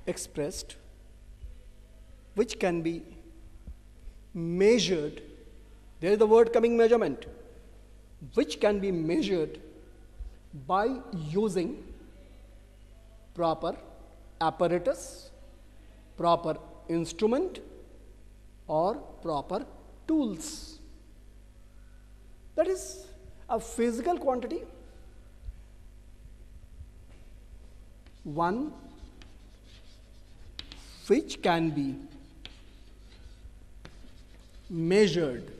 expressed, which can be measured. There is the word coming, measurement, which can be measured by using proper apparatus, proper instrument, or proper tools. That is a physical quantity, one which can be measured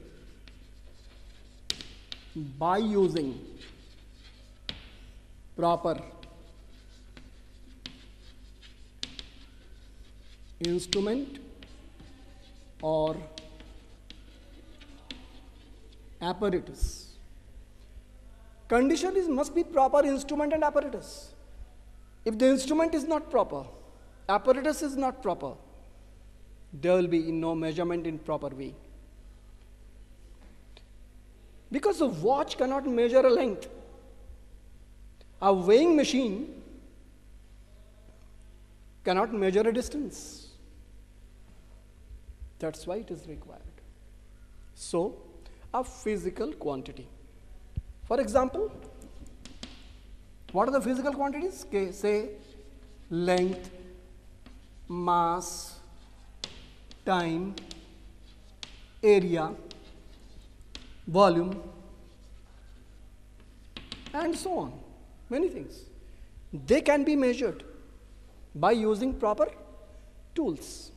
by using proper instrument or apparatus. Condition is must be proper instrument and apparatus. If the instrument is not proper, apparatus is not proper, there will be no measurement in proper way. Because a watch cannot measure a length. A weighing machine cannot measure a distance. That's why it is required. So, a physical quantity. For example, what are the physical quantities? Okay, say length, mass, time, area, volume, and so on. Many things. They can be measured by using proper tools.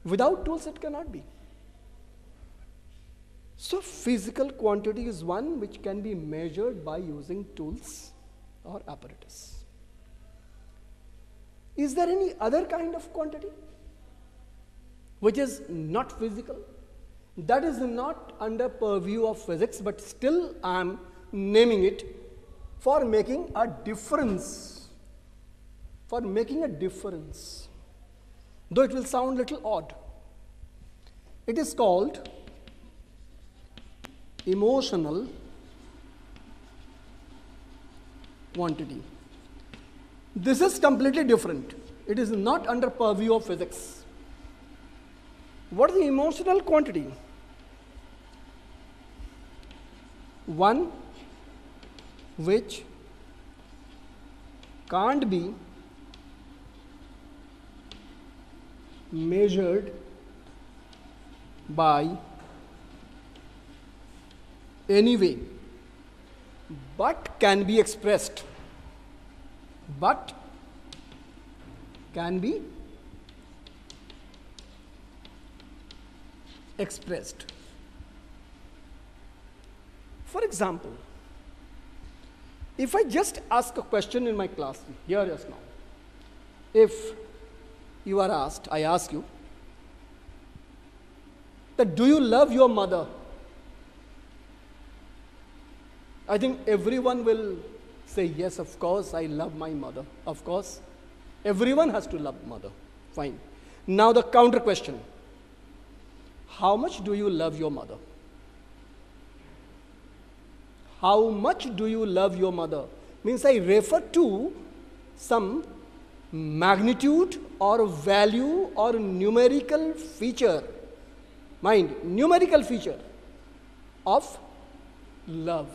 Without tools, it cannot be. So, physical quantity is one which can be measured by using tools or apparatus. Is there any other kind of quantity which is not physical? That is not under purview of physics, but still I am naming it for making a difference. For making a difference. Though it will sound a little odd. It is called emotional quantity. This is completely different. It is not under purview of physics. What is the emotional quantity? One which can't be measured by any way, but can be expressed. But can be expressed. For example, if I just ask a question in my class, here just now, if you are asked, I ask you, that do you love your mother? I think everyone will say, yes, of course, I love my mother. Of course, everyone has to love mother. Fine. Now the counter question. How much do you love your mother? How much do you love your mother? Means I refer to some magnitude or value or numerical feature. Mind, numerical feature of love.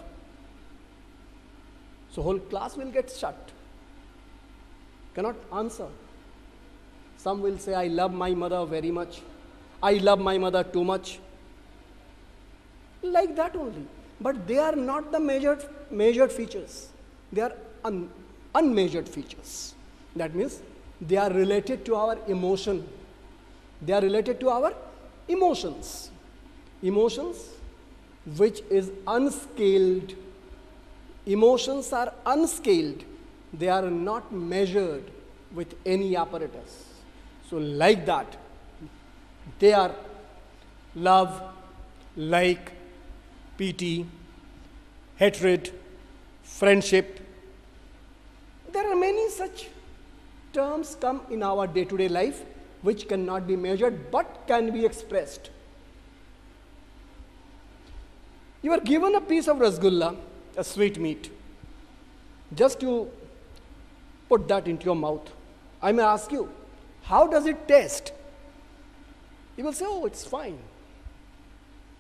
So whole class will get shut. Cannot answer. Some will say, I love my mother very much. I love my mother too much. Like that only. But they are not the measured features. They are unmeasured features. That means they are related to our emotion. They are related to our emotions. Emotions which is unscaled. Emotions are unscaled. They are not measured with any apparatus. So like that, they are love, like, pity, hatred, friendship. There are many such terms come in our day-to-day life which cannot be measured but can be expressed. You are given a piece of rasgulla, a sweet meat. Just you put that into your mouth. I may ask you, how does it taste? You will say, oh, it's fine.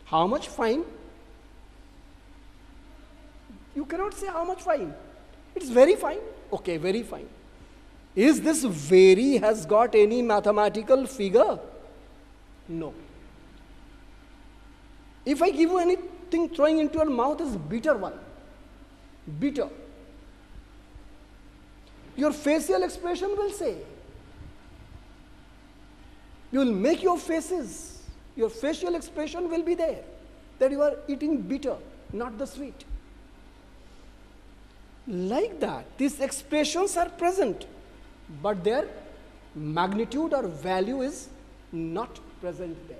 How much fine? You cannot say how much fine. It's very fine. Okay, very fine. Is this very has got any mathematical figure? No. If I give you anything throwing into your mouth is bitter one. Bitter. Your facial expression will say. You will make your faces. Your facial expression will be there. That you are eating bitter, not the sweet. Like that, these expressions are present, but their magnitude or value is not present there.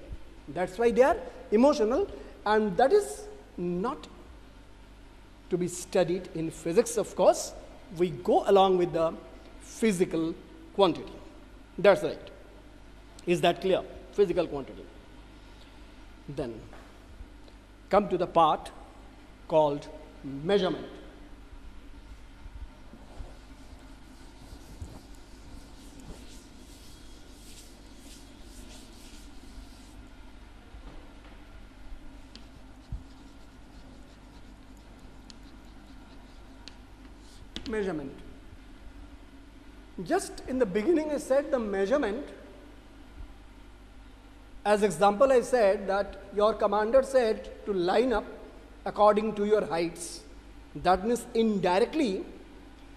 That's why they are emotional, and that is not to be studied in physics, of course. We go along with the physical quantity. That's right. Is that clear? Physical quantity. Then come to the part called measurement. Measurement. Just in the beginning I said the measurement, as example I said that your commander said to line up according to your heights. That means indirectly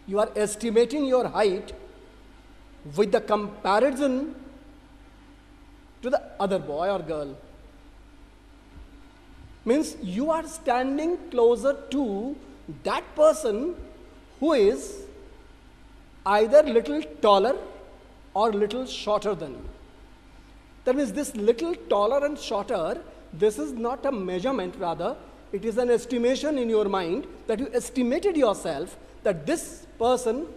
you are estimating your height with the comparison to the other boy or girl. Means you are standing closer to that person who is either little taller or little shorter than you. That means this little taller and shorter, this is not a measurement, rather it is an estimation in your mind that you estimated yourself that this person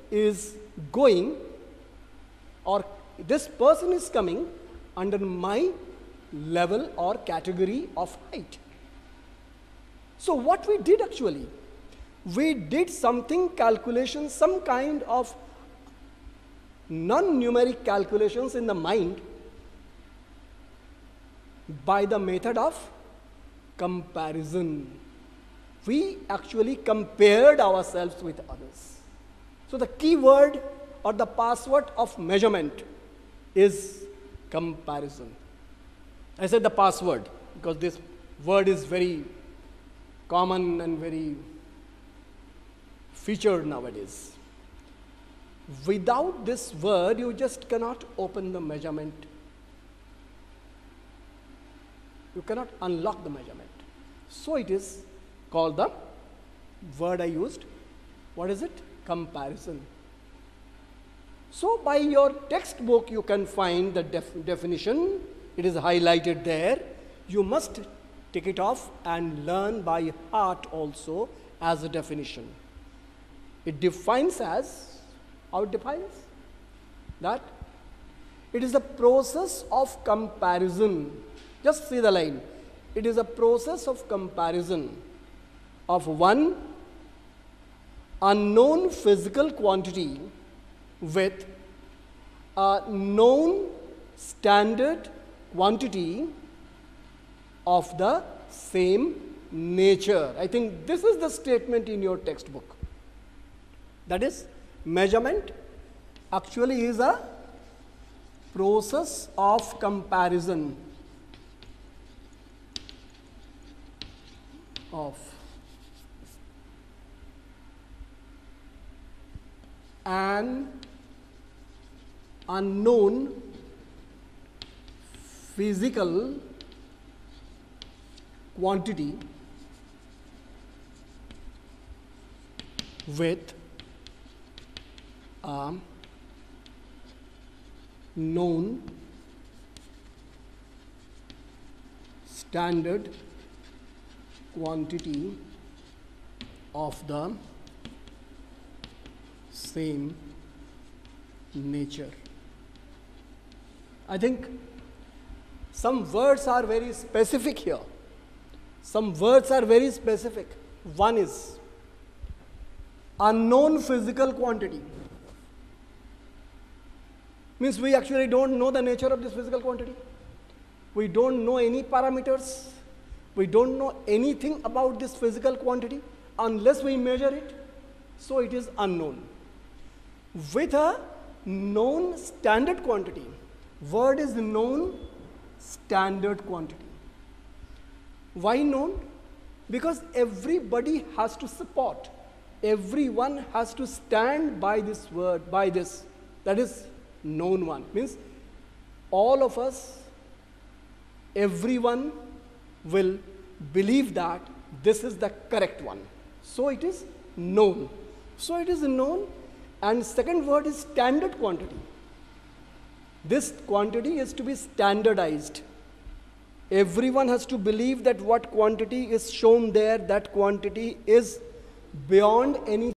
is going, or this person is coming under my level or category of height. So what we did actually, we did something calculation, some kind of non-numeric calculations in the mind by the method of comparison. We actually compared ourselves with others. So the key word or the password of measurement is comparison. I said the password because this word is very common and very featured nowadays. Without this word, you just cannot open the measurement. You cannot unlock the measurement. So it is called the word I used. What is it? Comparison. So by your textbook, you can find the definition. It is highlighted there. You must take it off and learn by heart also as a definition. It defines as, how it defines? That it is a process of comparison. Just see the line. It is a process of comparison of one unknown physical quantity with a known standard quantity of the same nature. I think this is the statement in your textbook. That is, measurement actually is a process of comparison of an unknown physical quantity with a known standard quantity of the same nature. I think some words are very specific here. Some words are very specific. One is unknown physical quantity. Means we actually don't know the nature of this physical quantity. We don't know any parameters. We don't know anything about this physical quantity unless we measure it. So it is unknown. With a known standard quantity, word is known standard quantity. Why known? Because everybody has to support. Everyone has to stand by this word, by this. That is known one. Means all of us, everyone will believe that this is the correct one. So it is known. So it is known. And second word is standard quantity. This quantity is to be standardized. Everyone has to believe that what quantity is shown there, that quantity is beyond any